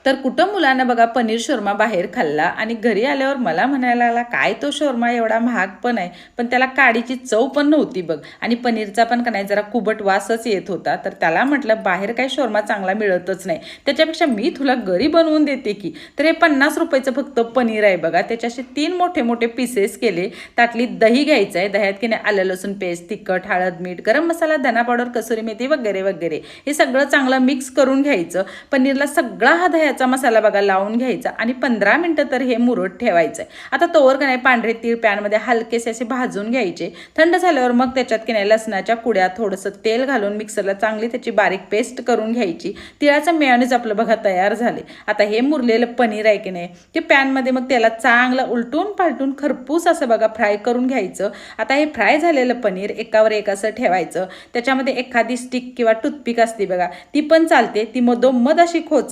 तर कुठं मुलांना बघा पनीर शोरमा बाहेर खाल्ला आणि घरी आल्यावर मला म्हणायला लागला, काय तो शोरमा एवढा महाग पण आहे, पण त्याला काडीची चव पण नव्हती बघ, आणि पनीरचा पण का नाही जरा कुबट वासच येत होता. तर त्याला म्हटलं बाहेर काही शोरमा चांगला मिळतच नाही, त्याच्यापेक्षा मी तुला घरी बनवून देते की. तर हे 50 रुपयाचं फक्त पनीर आहे बघा. त्याच्याशी 3 मोठे मोठे पीसेस केले. त्यातली दही घ्यायचं आहे, दह्यात की नाही आलं लसूण पेस्ट, तिखट, हळद, मीठ, गरम मसाला, धना पावडर, कसुरी मेथी वगैरे वगैरे हे सगळं चांगलं मिक्स करून घ्यायचं. पनीरला सगळा हा दह्याचा मसाला बघा लावून घ्यायचा आणि 15 मिनिटं तर हे मुरत ठेवायचं आहे. आता तोवर का नाही पांढरे तीळ पॅनमध्ये हलकेसे असे भाजून घ्यायचे. थंड झाल्यावर मग त्याच्यात की नाही लसणाच्या कुड्या, थोडंसं तेल घालून मिक्सरला चांगली त्याची बारीक पेस्ट करून घ्यायची. तिळाचं मेयोनीज आपलं बघा तयार झाले. आता हे मुरलेलं पनीर आहे की नाही ते पॅनमध्ये मग त्याला चांगलं उलटून पालटून खरपूस असं बघा फ्राय करून घ्यायचं. आता हे फ्राय झालेलं पनीर एकावर एक असं ठेवायचं. त्याच्यामध्ये एखादी स्टिक किंवा टूथपिक असते बघा, ती पण चालते, ती मधोमध अशी खोचायची